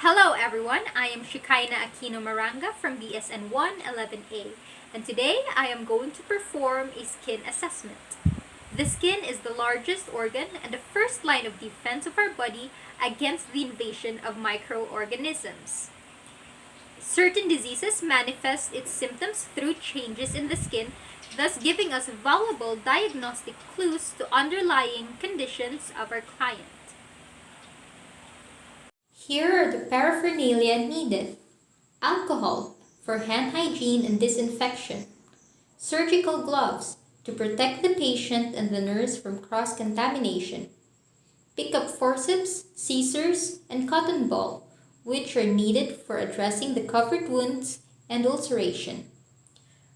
Hello everyone, I am Shikaina Aquino Maranga from BSN 111A, and today I am going to perform a skin assessment. The skin is the largest organ and the first line of defense of our body against the invasion of microorganisms. Certain diseases manifest its symptoms through changes in the skin, thus giving us valuable diagnostic clues to underlying conditions of our client. Here are the paraphernalia needed: alcohol for hand hygiene and disinfection, surgical gloves to protect the patient and the nurse from cross-contamination, pickup forceps, scissors, and cotton ball, which are needed for addressing the covered wounds and ulceration,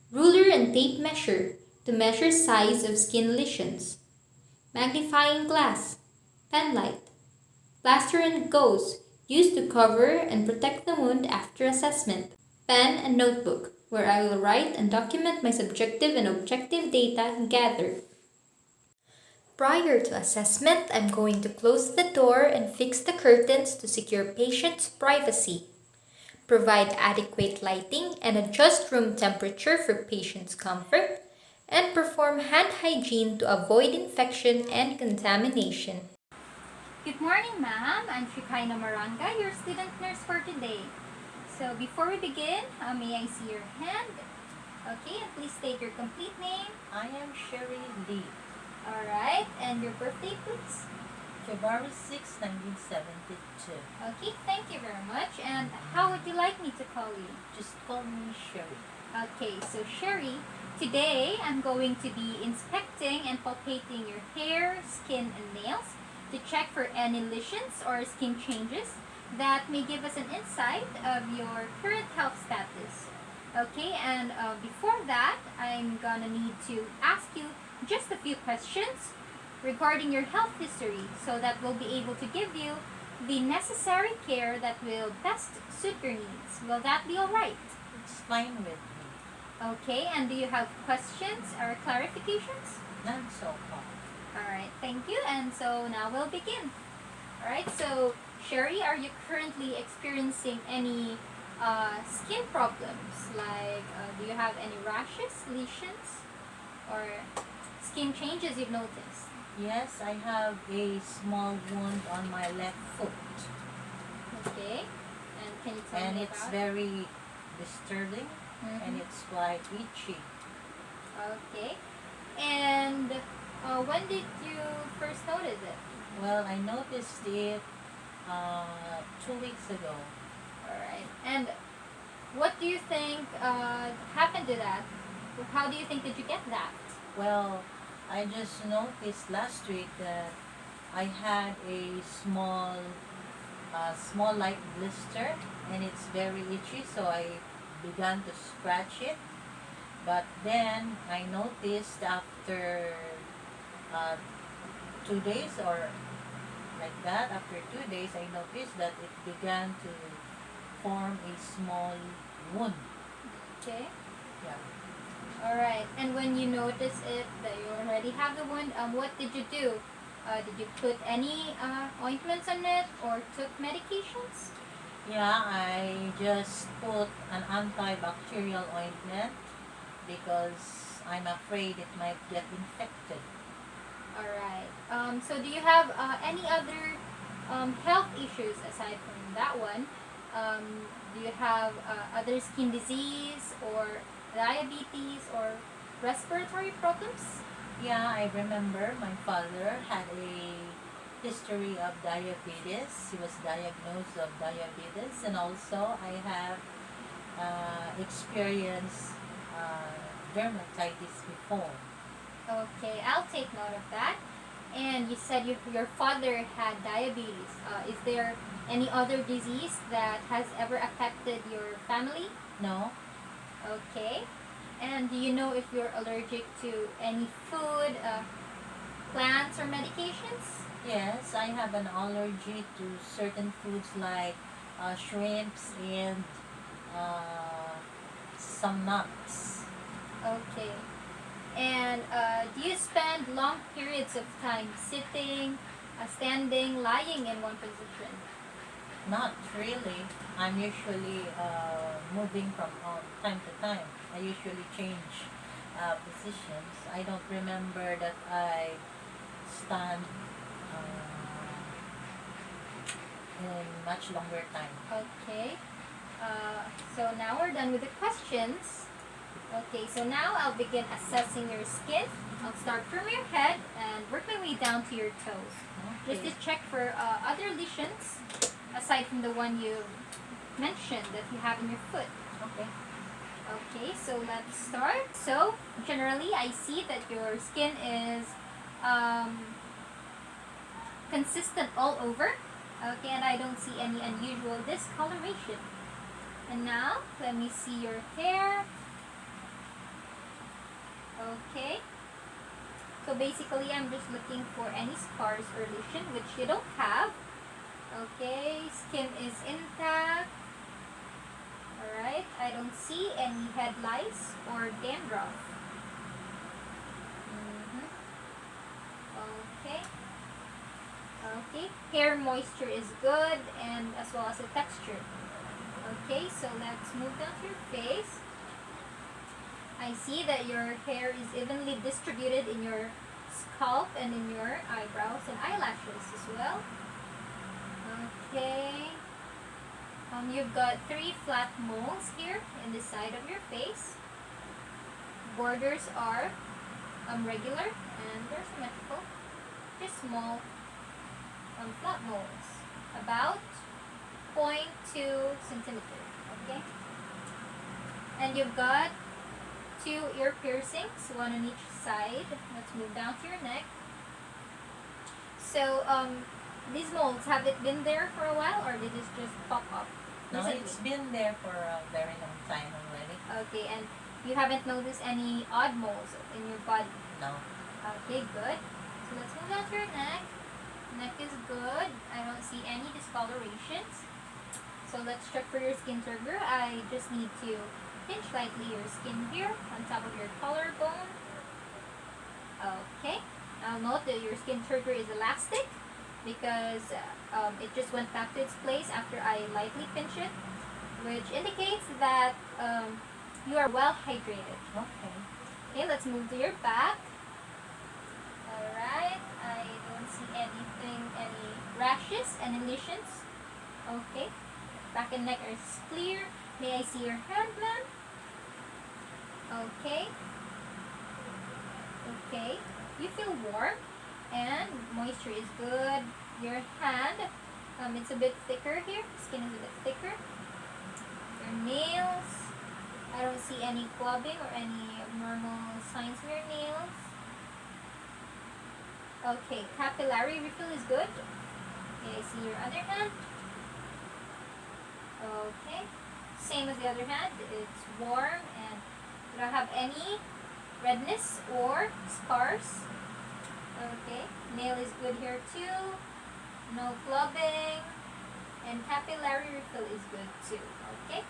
ruler and tape measure to measure size of skin lesions, magnifying glass, pen light, plaster and gauze used to cover and protect the wound after assessment, pen and notebook where I will write and document my subjective and objective data gathered. Prior to assessment, I'm going to close the door and fix the curtains to secure patient's privacy, provide adequate lighting and adjust room temperature for patient's comfort, and perform hand hygiene to avoid infection and contamination. Good morning, ma'am. I'm Shikaina Maranga, your student nurse for today. So before we begin, may I see your hand? Okay, and please state your complete name. I am Sherry Lee. Alright, and your birthday, please? February 6, 1972. Okay, thank you very much. And how would you like me to call you? Just call me Sherry. Okay, so Sherry, today I'm going to be inspecting and palpating your hair, skin, and nails to check for any lesions or skin changes that may give us an insight of your current health status. Okay, and before that, I'm gonna need to ask you just a few questions regarding your health history so that we'll be able to give you the necessary care that will best suit your needs. Will that be alright? It's fine with me. Okay, and do you have questions or clarifications? None so far. Alright, thank you. And so now we'll begin. Alright, so Sherry, are you currently experiencing any skin problems? Like, do you have any rashes, lesions, or skin changes you've noticed? Yes, I have a small wound on my left foot. Okay, and can you tell And me it's about very disturbing and it's quite itchy. Okay, and when did you first notice it? Well, I noticed it 2 weeks ago. Alright, and what do you think happened to that? How do you think did you get that? Well, I just noticed last week that I had a small light blister and it's very itchy, so I began to scratch it. But then I noticed after 2 days or like that, after 2 days, I noticed that it began to form a small wound. Okay. Yeah. Alright, and when you notice it that you already have the wound, what did you do? Did you put any ointments on it or took medications? Yeah, I just put an antibacterial ointment because I'm afraid it might get infected. Alright, so do you have any other health issues aside from that one? Do you have other skin disease or diabetes or respiratory problems? Yeah, I remember my father had a history of diabetes. He was diagnosed of diabetes, and also I have experienced dermatitis before. Okay, I'll take note of that. And you said your father had diabetes. Is there any other disease that has ever affected your family? No? Okay. And do you know if you're allergic to any food, plants, or medications? Yes, I have an allergy to certain foods like shrimps and some nuts. Okay. And do you spend long periods of time sitting, standing, lying in one position? Not really. I'm usually moving from time to time. I usually change positions. I don't remember that I stand in much longer time. Okay. So now we're done with the questions. Okay, so now I'll begin assessing your skin. I'll start from your head and work my way down to your toes. Just Okay. to check for other lesions aside from the one you mentioned that you have in your foot. Okay. Okay, so let's start. So generally, I see that your skin is um, consistent all over. Okay, and I don't see any unusual discoloration. And now, let me see your hair. Okay. So basically, I'm just looking for any scars or lesion, which you don't have. Okay, skin is intact. Alright, I don't see any head lice or dandruff. Mhm. Okay. Okay, hair moisture is good and as well as the texture. Okay, so let's move down to your face. I see that your hair is evenly distributed in your scalp and in your eyebrows and eyelashes as well. Okay. You've got 3 flat moles here in the side of your face. Borders are regular and they're symmetrical. Just small flat moles, about 0.2 centimeter. Okay. And you've got 2 ear piercings, one on each side. Let's move down to your neck. So, these moles, have it been there for a while or did this just pop up? No, recently? it's been there for a very long time already. Okay, and you haven't noticed any odd moles in your body? No. Okay, good. So let's move down to your neck. Neck is good. I don't see any discolorations. So let's check for your skin turgor. I just need to pinch lightly your skin here on top of your collarbone. Okay. Now note that your skin turgor is elastic because it just went back to its place after I lightly pinch it, which indicates that you are well hydrated. Okay. Okay, let's move to your back. Alright, I don't see anything, any rashes, any lesions. Okay, back and neck is clear. May I see your hand, ma'am? Okay. Okay, you feel warm and moisture is good. Your hand, it's a bit thicker here. Skin is a bit thicker. Your nails, I don't see any clubbing or any abnormal signs in your nails. Okay, capillary refill is good. Okay, I see your other hand. Okay, same as the other hand. It's warm and you don't have any redness or scars. Okay, nail is good here too. No clubbing. And capillary refill is good too. Okay.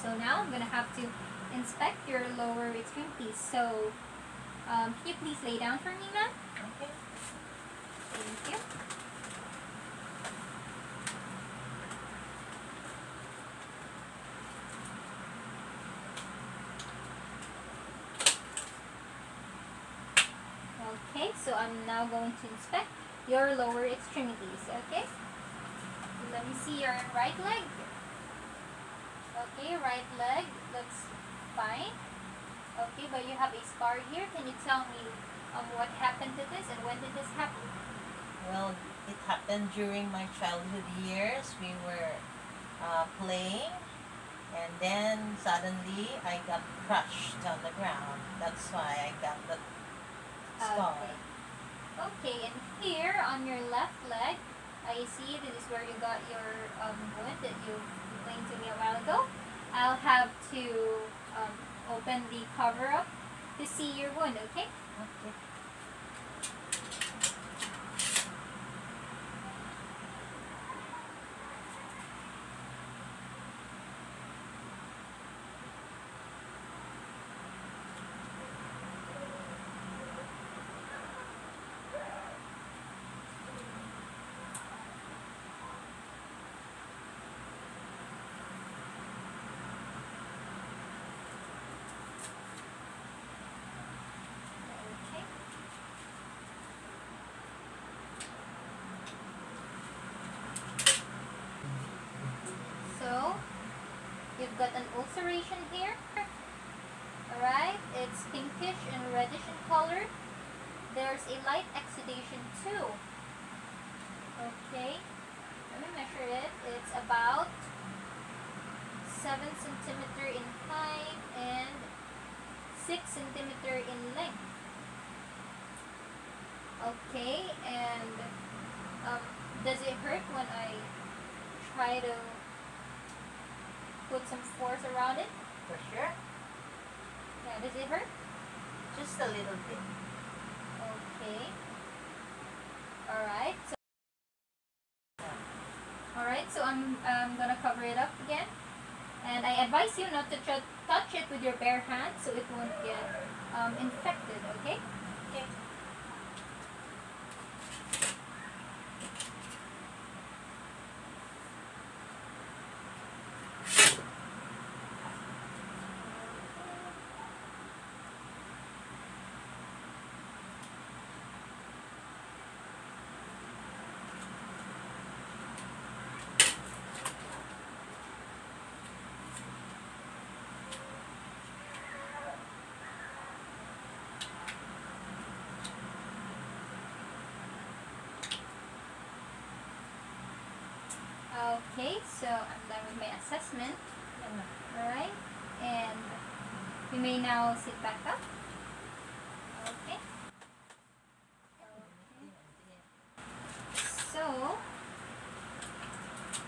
So now I'm gonna have to inspect your lower extremities. So can you please lay down for me, ma'am? Okay. Thank you. Okay, so I'm now going to inspect your lower extremities, okay? So let me see your right leg. Okay, right leg looks fine. Okay, but you have a scar here. Can you tell me what happened to this and when did this happen? Well, it happened during my childhood years. We were playing, and then suddenly I got crushed on the ground. That's why I got the scar. Okay. Okay, and here on your left leg, I see this is where you got your wound that you explained to me a while ago. I'll have to open the cover up to see your wound, okay? Okay. you've got an ulceration here. Alright, it's pinkish and reddish in color. There's a light exudation too. Okay, let me measure it. It's about 7 centimeter in height and 6 centimeter in length. Okay, and does it hurt when I try to put some force around it? For sure. Yeah, does it hurt? Just a little bit. Okay. Alright, so I'm gonna cover it up again. And I advise you not to touch it with your bare hands so it won't get infected, okay? Okay. Okay, so I'm done with my assessment. Alright, and you may now sit back up. Okay. So,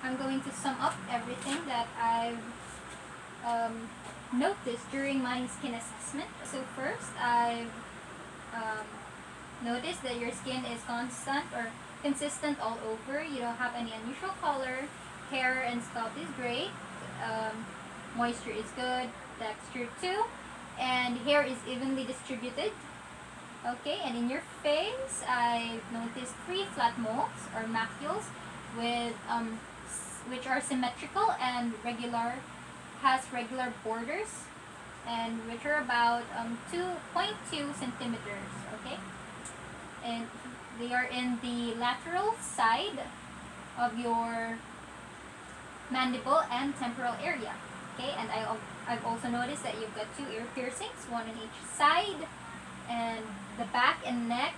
I'm going to sum up everything that I've noticed during my skin assessment. So first, I've noticed that your skin is constant or consistent all over. You don't have any unusual color. Hair and scalp is great. Moisture is good. Texture too. And hair is evenly distributed. Okay, and in your face, I've noticed 3 flat moles or macules with which are symmetrical and has regular borders, and which are about 2.2 centimeters. Okay, and they are in the lateral side of your mandible and temporal area. Okay, and I've also noticed that you've got 2 ear piercings, one on each side, and the back and neck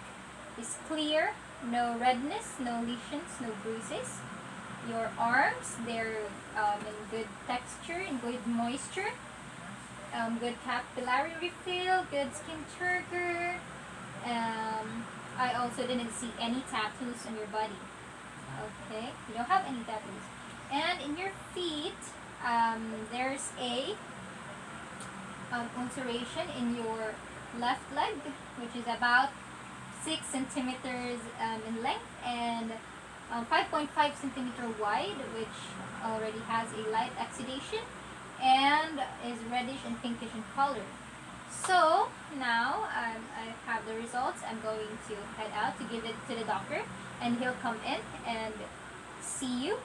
is clear, no redness, no lesions, no bruises. Your arms, they're in good texture, in good moisture, good capillary refill, good skin turgor. I also didn't see any tattoos on your body. Okay, you don't have any tattoos. And in your feet, there's a ulceration in your left leg, which is about 6 centimeters in length and 5.5 centimeter wide, which already has a light exudation and is reddish and pinkish in color. So now I have the results. I'm going to head out to give it to the doctor, and he'll come in and see you,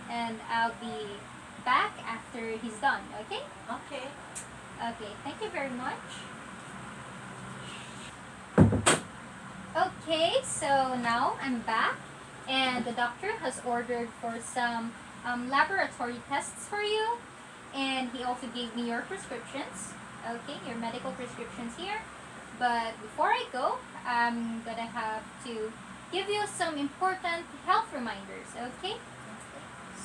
and I'll be back after he's done. Okay? Okay. Okay, thank you very much. Okay, so now I'm back, and the doctor has ordered for some laboratory tests for you, and he also gave me your prescriptions. Okay, your medical prescriptions here. But before I go, I'm gonna have to give you some important health reminders. Okay?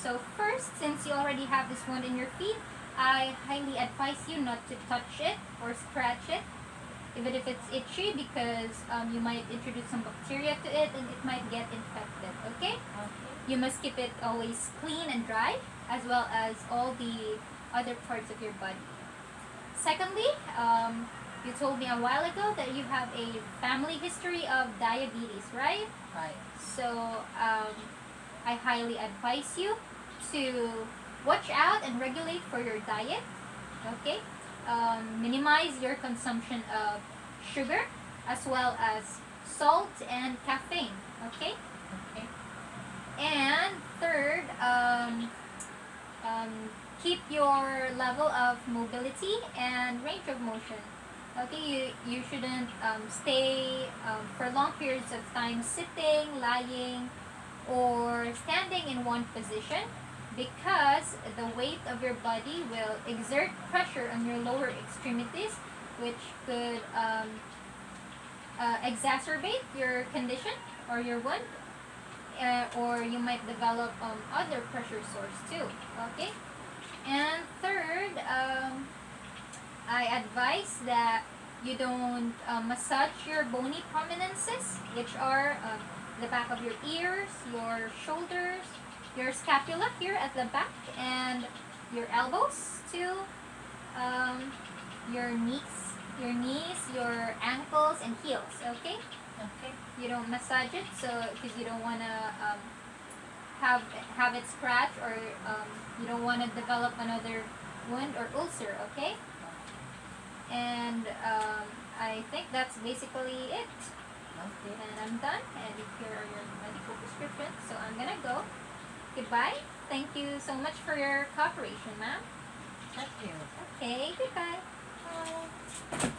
So first, since you already have this wound in your feet, I highly advise you not to touch it or scratch it, even if it's itchy, because you might introduce some bacteria to it and it might get infected. Okay? You must keep it always clean and dry, as well as all the other parts of your body. Secondly, you told me a while ago that you have a family history of diabetes, right? Right. So I highly advise you to watch out and regulate for your diet. Okay? Minimize your consumption of sugar, as well as salt and caffeine. Okay? Okay. And third, keep your level of mobility and range of motion. Okay, you shouldn't stay for long periods of time sitting, lying, or standing in one position, because the weight of your body will exert pressure on your lower extremities, which could exacerbate your condition or your wound, or you might develop other pressure sores too. Okay, and third, I advise that you don't massage your bony prominences, which are the back of your ears, your shoulders, your scapula here at the back, and your elbows too, um, your knees, your ankles, and heels. Okay, Okay. you don't massage it, so because you don't wanna have have it scratch, or you don't wanna develop another wound or ulcer. Okay, and I think that's basically it. Okay. And I'm done. And here are your medical prescriptions. So I'm gonna go. Goodbye. Thank you so much for your cooperation, ma'am. Thank you. Okay, goodbye. Bye.